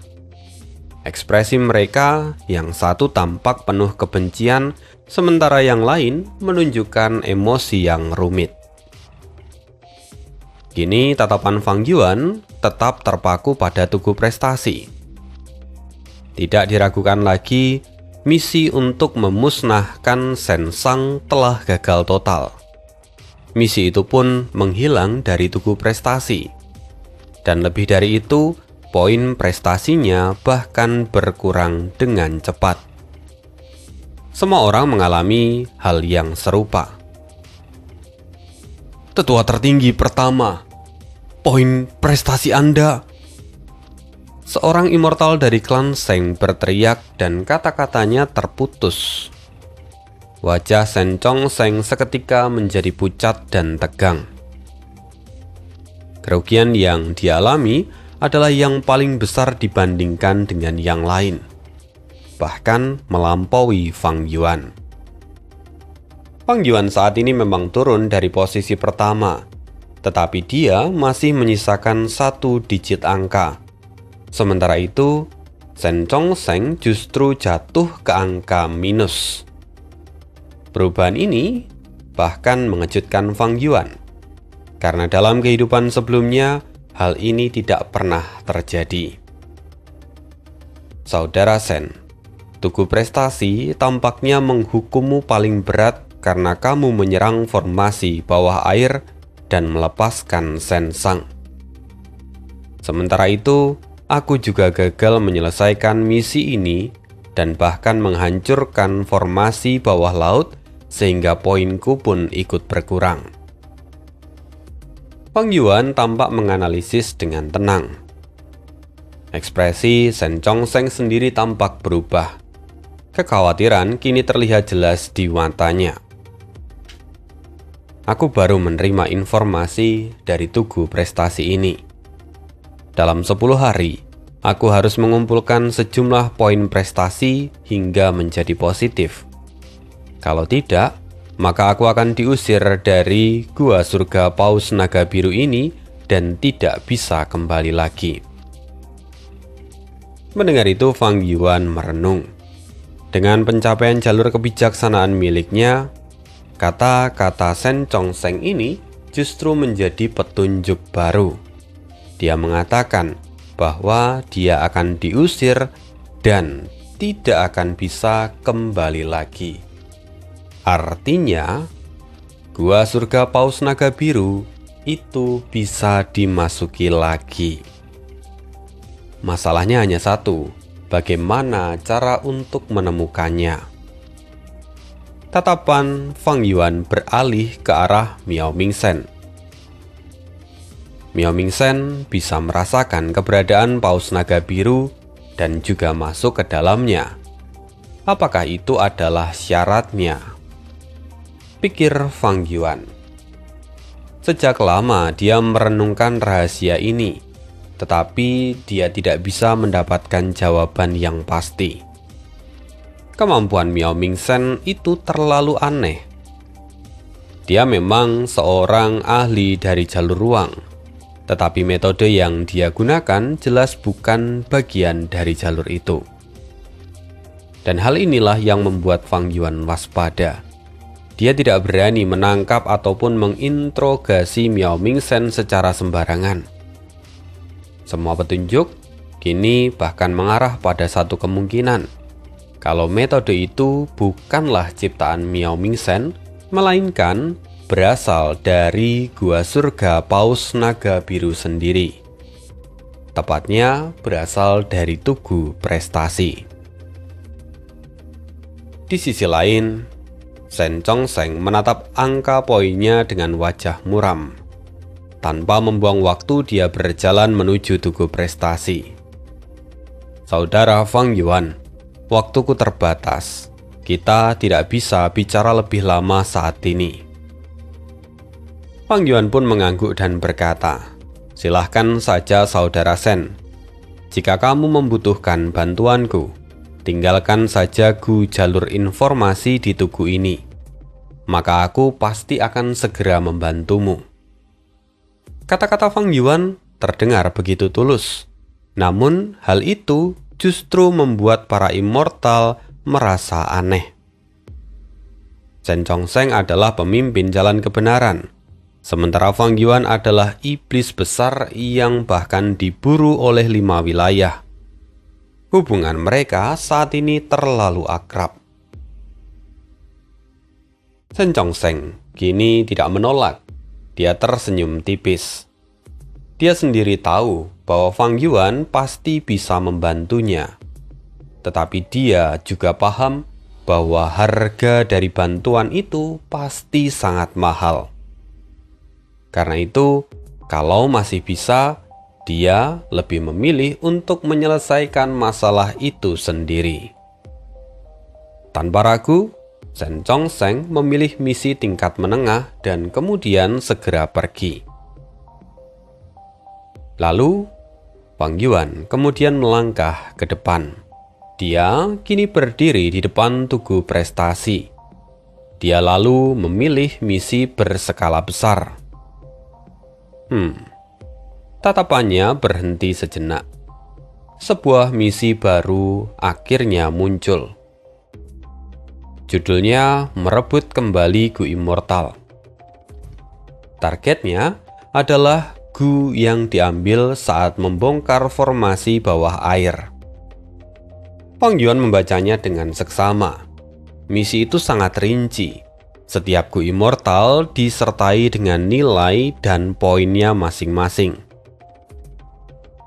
Ekspresi mereka yang satu tampak penuh kebencian, sementara yang lain menunjukkan emosi yang rumit. Kini tatapan Fang Yuan tetap terpaku pada tugu prestasi. Tidak diragukan lagi, misi untuk memusnahkan Shen Sang telah gagal total. Misi itu pun menghilang dari tugu prestasi. Dan lebih dari itu, poin prestasinya bahkan berkurang dengan cepat. Semua orang mengalami hal yang serupa. Tetua tertinggi pertama, poin prestasi Anda. Seorang immortal dari klan Sheng berteriak dan kata-katanya terputus. Wajah Shen Chongsheng seketika menjadi pucat dan tegang. Kerugian yang dialami adalah yang paling besar dibandingkan dengan yang lain, bahkan melampaui Fang Yuan. Fang Yuan saat ini memang turun dari posisi pertama, tetapi dia masih menyisakan 1 digit angka. Sementara itu, Shen Chongsheng justru jatuh ke angka minus. Perubahan ini bahkan mengejutkan Fang Yuan, karena dalam kehidupan sebelumnya hal ini tidak pernah terjadi. Saudara Shen, tugu prestasi tampaknya menghukummu paling berat karena kamu menyerang formasi bawah air dan melepaskan Shen Sang. Sementara itu, aku juga gagal menyelesaikan misi ini dan bahkan menghancurkan formasi bawah laut sehingga poinku pun ikut berkurang. Fang Yuan tampak menganalisis dengan tenang. Ekspresi Shen Chongsheng sendiri tampak berubah. Kekhawatiran kini terlihat jelas di matanya. Aku baru menerima informasi dari Tugu Prestasi ini. Dalam 10 hari, aku harus mengumpulkan sejumlah poin prestasi hingga menjadi positif. Kalau tidak, maka aku akan diusir dari Gua Surga Paus Naga Biru ini dan tidak bisa kembali lagi. Mendengar itu, Fang Yuan merenung. Dengan pencapaian jalur kebijaksanaan miliknya, kata-kata Shen Chongsheng ini justru menjadi petunjuk baru. Dia mengatakan bahwa dia akan diusir dan tidak akan bisa kembali lagi. Artinya, Gua Surga Paus Naga Biru itu bisa dimasuki lagi. Masalahnya hanya satu, bagaimana cara untuk menemukannya? Tatapan Fang Yuan beralih ke arah Miao Mingzhen. Miao Mingzhen bisa merasakan keberadaan Paus Naga Biru dan juga masuk ke dalamnya. Apakah itu adalah syaratnya? Pikir Fang Yuan. Sejak lama dia merenungkan rahasia ini, tetapi dia tidak bisa mendapatkan jawaban yang pasti. Kemampuan Miao Mingzhen itu terlalu aneh. Dia memang seorang ahli dari jalur ruang, tetapi metode yang dia gunakan jelas bukan bagian dari jalur itu. Dan hal inilah yang membuat Fang Yuan waspada. Dia tidak berani menangkap ataupun menginterogasi Miao Mingzhen secara sembarangan. Semua petunjuk kini bahkan mengarah pada satu kemungkinan. Kalau metode itu bukanlah ciptaan Miao Mingzhen, melainkan berasal dari Gua Surga Paus Naga Biru sendiri. Tepatnya berasal dari Tugu Prestasi. Di sisi lain, Shen Chongsheng menatap angka poinnya dengan wajah muram. Tanpa membuang waktu, dia berjalan menuju Tugu Prestasi. Saudara Fang Yuan, waktuku terbatas. Kita tidak bisa bicara lebih lama saat ini. Fang Yuan pun mengangguk dan berkata, "Silahkan saja Saudara Shen. Jika kamu membutuhkan bantuanku, tinggalkan saja jalur informasi di tugu ini. Maka aku pasti akan segera membantumu." Kata-kata Fang Yuan terdengar begitu tulus. Namun hal itu justru membuat para immortal merasa aneh. Shen Chongsheng adalah pemimpin jalan kebenaran, sementara Fang Yuan adalah iblis besar yang bahkan diburu oleh 5 wilayah. Hubungan mereka saat ini terlalu akrab. Shen Chongsheng kini tidak menolak. Dia tersenyum tipis. Dia sendiri tahu bahwa Fang Yuan pasti bisa membantunya. Tetapi dia juga paham bahwa harga dari bantuan itu pasti sangat mahal. Karena itu, kalau masih bisa, dia lebih memilih untuk menyelesaikan masalah itu sendiri. Tanpa ragu, Shen Chongsheng memilih misi tingkat menengah dan kemudian segera pergi. Lalu, Fang Yuan kemudian melangkah ke depan. Dia kini berdiri di depan Tugu Prestasi. Dia lalu memilih misi berskala besar. Tatapannya berhenti sejenak. Sebuah misi baru akhirnya muncul. Judulnya Merebut Kembali Gu Immortal. Targetnya adalah Gu yang diambil saat membongkar formasi bawah air. Fang Yuan membacanya dengan seksama. Misi itu sangat rinci. Setiap Gu Immortal disertai dengan nilai dan poinnya masing-masing.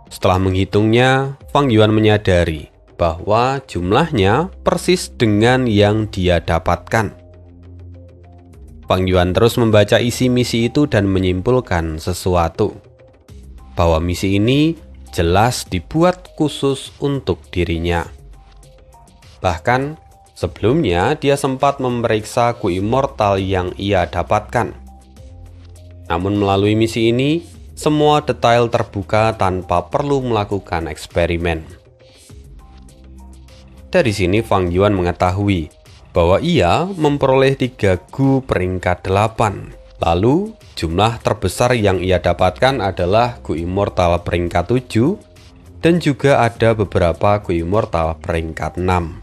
Setelah menghitungnya, Fang Yuan menyadari bahwa jumlahnya persis dengan yang dia dapatkan. Fang Yuan terus membaca isi misi itu dan menyimpulkan sesuatu. Bahwa misi ini jelas dibuat khusus untuk dirinya. Bahkan, sebelumnya dia sempat memeriksa Gu Immortal yang ia dapatkan. Namun melalui misi ini, semua detail terbuka tanpa perlu melakukan eksperimen. Dari sini Fang Yuan mengetahui bahwa ia memperoleh 3 Gu peringkat 8. Lalu, jumlah terbesar yang ia dapatkan adalah Gu Immortal peringkat 7 dan juga ada beberapa Gu Immortal peringkat 6.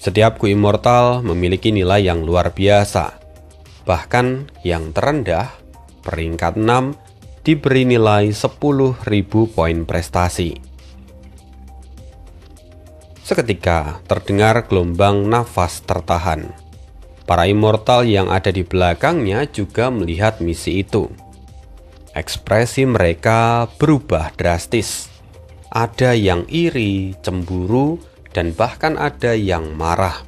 Setiap Gu Immortal memiliki nilai yang luar biasa. Bahkan yang terendah, peringkat 6, diberi nilai 10.000 poin prestasi. Seketika terdengar gelombang nafas tertahan. Para immortal yang ada di belakangnya juga melihat misi itu. Ekspresi mereka berubah drastis. Ada yang iri, cemburu, dan bahkan ada yang marah.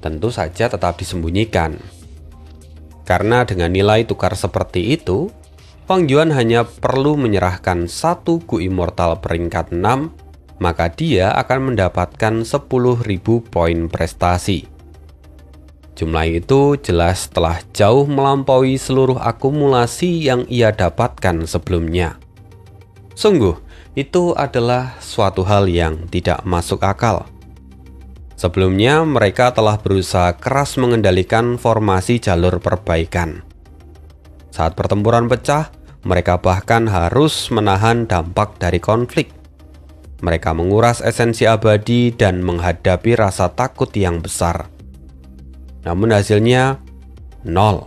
Tentu saja tetap disembunyikan. Karena dengan nilai tukar seperti itu, Fang Yuan hanya perlu menyerahkan 1 Gu Immortal peringkat 6, maka dia akan mendapatkan 10.000 poin prestasi. Jumlah itu jelas telah jauh melampaui seluruh akumulasi yang ia dapatkan sebelumnya. Sungguh, itu adalah suatu hal yang tidak masuk akal. Sebelumnya, mereka telah berusaha keras mengendalikan formasi jalur perbaikan. Saat pertempuran pecah, mereka bahkan harus menahan dampak dari konflik. Mereka menguras esensi abadi dan menghadapi rasa takut yang besar. Namun hasilnya, nol.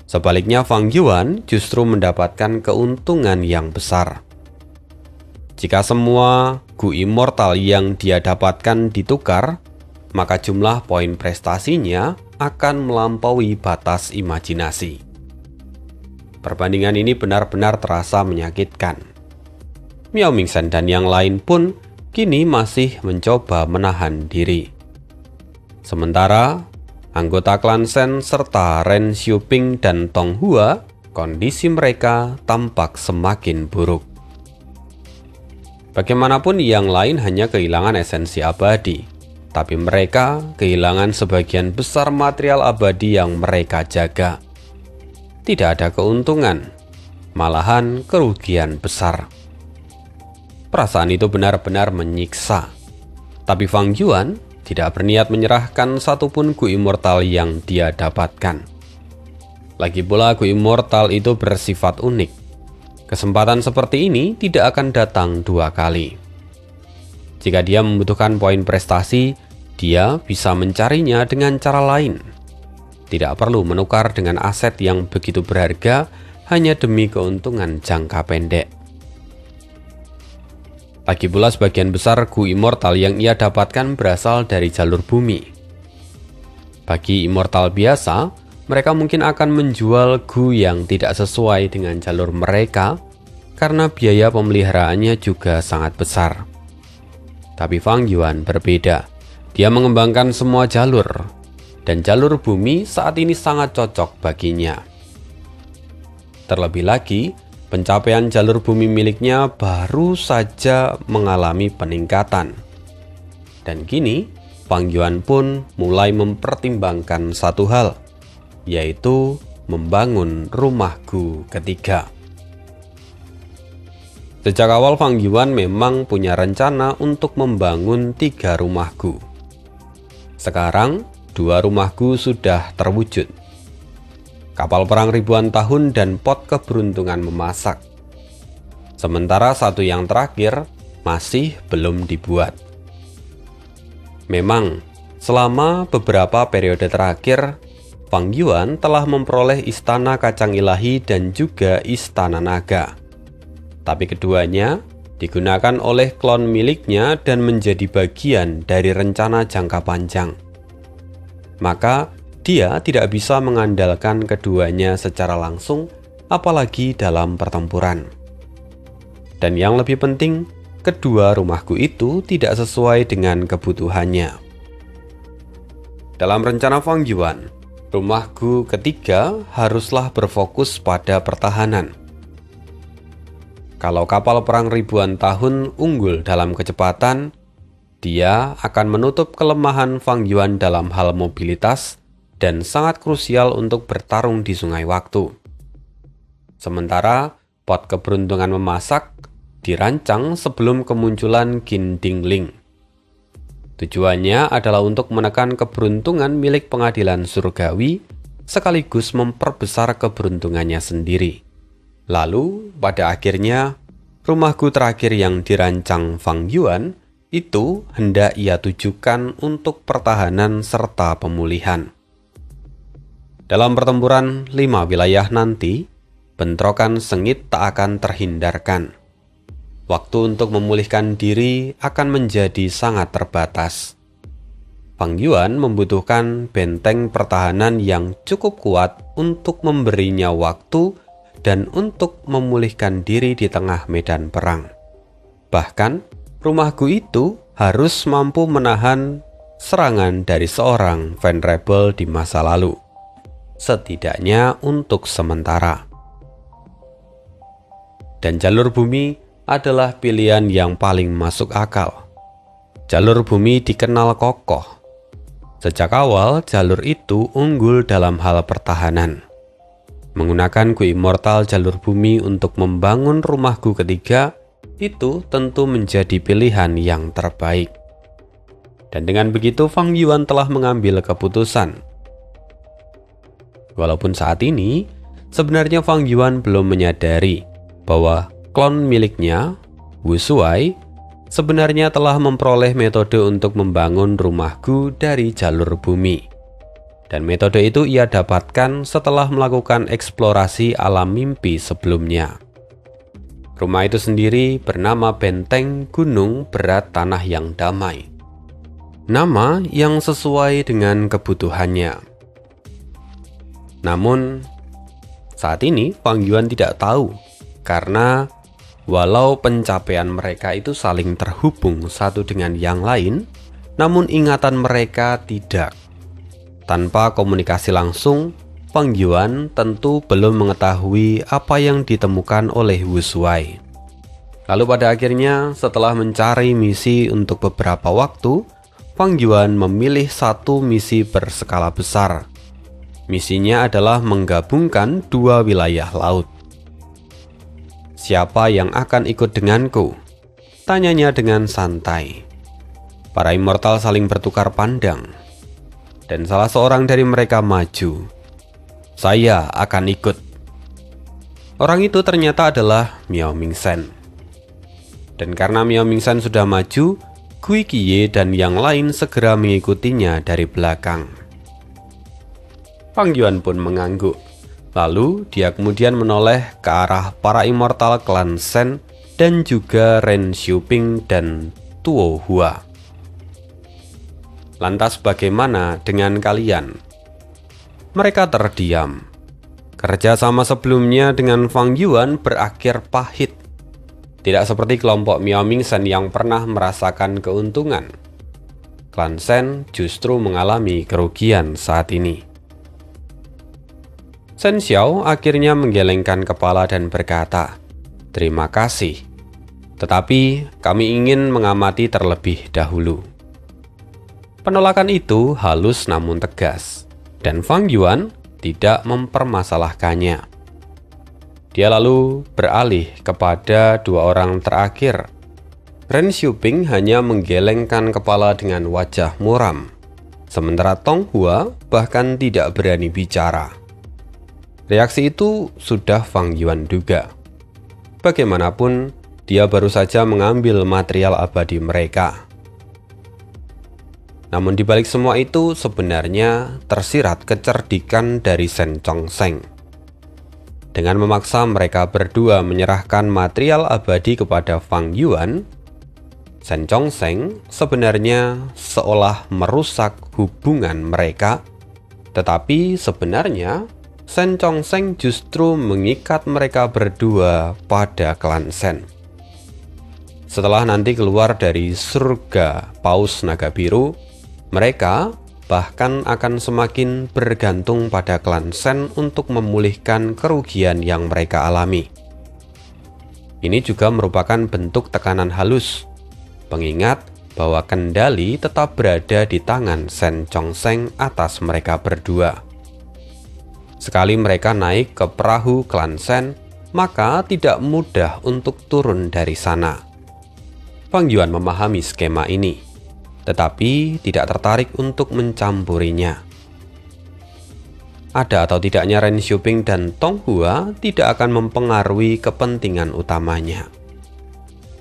Sebaliknya, Fang Yuan justru mendapatkan keuntungan yang besar. Jika semua Gu Immortal yang dia dapatkan ditukar, maka jumlah poin prestasinya akan melampaui batas imajinasi. Perbandingan ini benar-benar terasa menyakitkan. Miao Mingchen dan yang lain pun kini masih mencoba menahan diri. Sementara, anggota klan Shen serta Ren Xiuping dan Tong Hua, kondisi mereka tampak semakin buruk. Bagaimanapun yang lain hanya kehilangan esensi abadi, tapi mereka kehilangan sebagian besar material abadi yang mereka jaga. Tidak ada keuntungan, malahan kerugian besar. Perasaan itu benar-benar menyiksa. Tapi Fang Yuan tidak berniat menyerahkan satupun Gu Immortal yang dia dapatkan. Lagi pula Gu Immortal itu bersifat unik. Kesempatan seperti ini tidak akan datang 2 kali. Jika dia membutuhkan poin prestasi, dia bisa mencarinya dengan cara lain. Tidak perlu menukar dengan aset yang begitu berharga hanya demi keuntungan jangka pendek. Lagi pula sebagian besar Gu Immortal yang ia dapatkan berasal dari jalur bumi. Bagi Immortal biasa, mereka mungkin akan menjual Gu yang tidak sesuai dengan jalur mereka karena biaya pemeliharaannya juga sangat besar. Tapi Fang Yuan berbeda. Dia mengembangkan semua jalur, dan jalur bumi saat ini sangat cocok baginya. Terlebih lagi, pencapaian jalur bumi miliknya baru saja mengalami peningkatan. Dan kini, Fang Yuan pun mulai mempertimbangkan satu hal, yaitu membangun rumah Gu ketiga. Sejak awal Fang Yuan memang punya rencana untuk membangun 3 rumah Gu. Sekarang, 2 rumah Gu sudah terwujud. Kapal perang ribuan tahun dan pot keberuntungan memasak. Sementara satu yang terakhir masih belum dibuat. Memang, selama beberapa periode terakhir, Fang Yuan telah memperoleh istana kacang ilahi dan juga istana naga. Tapi keduanya digunakan oleh klon miliknya dan menjadi bagian dari rencana jangka panjang. Maka dia tidak bisa mengandalkan keduanya secara langsung, apalagi dalam pertempuran. Dan yang lebih penting, kedua rumah Gu itu tidak sesuai dengan kebutuhannya. Dalam rencana Fang Yuan, rumah Gu ketiga haruslah berfokus pada pertahanan. Kalau kapal perang ribuan tahun unggul dalam kecepatan, dia akan menutup kelemahan Fang Yuan dalam hal mobilitas dan sangat krusial untuk bertarung di sungai waktu. Sementara pot keberuntungan memasak dirancang sebelum kemunculan Qin Dingling. Tujuannya adalah untuk menekan keberuntungan milik pengadilan surgawi sekaligus memperbesar keberuntungannya sendiri. Lalu, pada akhirnya, rumah Gu terakhir yang dirancang Fang Yuan itu hendak ia tujukan untuk pertahanan serta pemulihan. Dalam pertempuran 5 wilayah nanti, bentrokan sengit tak akan terhindarkan. Waktu untuk memulihkan diri akan menjadi sangat terbatas. Fang Yuan membutuhkan benteng pertahanan yang cukup kuat untuk memberinya waktu dan untuk memulihkan diri di tengah medan perang. Bahkan, rumah Gu itu harus mampu menahan serangan dari seorang venerable di masa lalu, setidaknya untuk sementara. Dan jalur bumi adalah pilihan yang paling masuk akal. Jalur bumi dikenal kokoh. Sejak awal, jalur itu unggul dalam hal pertahanan. Menggunakan Gu Immortal jalur bumi untuk membangun rumah Gu ketiga, itu tentu menjadi pilihan yang terbaik. Dan dengan begitu, Fang Yuan telah mengambil keputusan. Walaupun saat ini, sebenarnya Fang Yuan belum menyadari bahwa klon miliknya, Wu Shuai, sebenarnya telah memperoleh metode untuk membangun rumah Gu dari jalur bumi. Dan metode itu ia dapatkan setelah melakukan eksplorasi alam mimpi sebelumnya. Rumah itu sendiri bernama Benteng Gunung Berat Tanah yang Damai. Nama yang sesuai dengan kebutuhannya. Namun, saat ini Fang Yuan tidak tahu, karena walau pencapaian mereka itu saling terhubung satu dengan yang lain, namun ingatan mereka tidak. Tanpa komunikasi langsung, Fang Yuan tentu belum mengetahui apa yang ditemukan oleh Wu Shuai. Lalu pada akhirnya, setelah mencari misi untuk beberapa waktu, Fang Yuan memilih satu misi berskala besar. Misinya adalah menggabungkan 2 wilayah laut. "Siapa yang akan ikut denganku?" tanyanya dengan santai. Para immortal saling bertukar pandang, dan salah seorang dari mereka maju. "Saya akan ikut." Orang itu ternyata adalah Miao Mingsen. Dan karena Miao Mingsen sudah maju, Gui Qiye dan yang lain segera mengikutinya dari belakang. Fang Yuan pun mengangguk. Lalu dia kemudian menoleh ke arah para immortal klan Shen dan juga Ren Xiuping dan Tuo Hua. "Lantas bagaimana dengan kalian?" Mereka terdiam. Kerjasama sebelumnya dengan Fang Yuan berakhir pahit. Tidak seperti kelompok Miao Mingsen yang pernah merasakan keuntungan. Klan Shen justru mengalami kerugian saat ini. Shen Xiao akhirnya menggelengkan kepala dan berkata, "Terima kasih. Tetapi kami ingin mengamati terlebih dahulu." Penolakan itu halus namun tegas, dan Fang Yuan tidak mempermasalahkannya. Dia lalu beralih kepada 2 orang terakhir. Ren Xiuping hanya menggelengkan kepala dengan wajah muram, sementara Tong Hua bahkan tidak berani bicara. Reaksi itu sudah Fang Yuan duga. Bagaimanapun, dia baru saja mengambil material abadi mereka. Namun di balik semua itu sebenarnya tersirat kecerdikan dari Shen Chongsheng. Dengan memaksa mereka berdua menyerahkan material abadi kepada Fang Yuan, Shen Chongsheng sebenarnya seolah merusak hubungan mereka, tetapi sebenarnya Shen Chongsheng justru mengikat mereka berdua pada klan Shen. Setelah nanti keluar dari surga Paus Naga Biru, mereka bahkan akan semakin bergantung pada klan Shen untuk memulihkan kerugian yang mereka alami. Ini juga merupakan bentuk tekanan halus, pengingat bahwa kendali tetap berada di tangan Shen Chongsheng atas mereka berdua. Sekali mereka naik ke perahu klan Shen, maka tidak mudah untuk turun dari sana. Fang Yuan memahami skema ini, tetapi tidak tertarik untuk mencampurinya. Ada atau tidaknya Ren Xiuping dan Tong Hua tidak akan mempengaruhi kepentingan utamanya.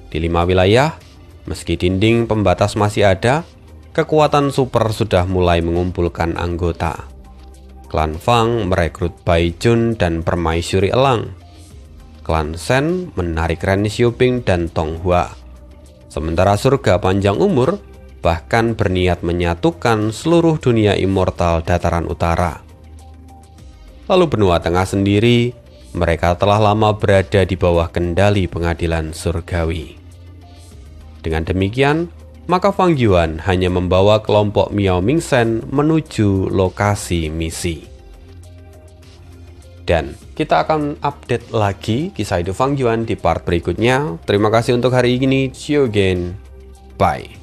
Di 5 wilayah, meski dinding pembatas masih ada, kekuatan super sudah mulai mengumpulkan anggota. Klan Fang merekrut Bai Jun dan Permaisuri Elang. Klan Shen menarik Ren Xiuping dan Tong Hua. Sementara surga panjang umur bahkan berniat menyatukan seluruh dunia immortal dataran utara. Lalu benua tengah sendiri, mereka telah lama berada di bawah kendali pengadilan surgawi. Dengan demikian, maka Fang Yuan hanya membawa kelompok Miao Mingchen menuju lokasi misi. Dan kita akan update lagi kisah hidup Fang Yuan di part berikutnya. Terima kasih untuk hari ini. See you again. Bye.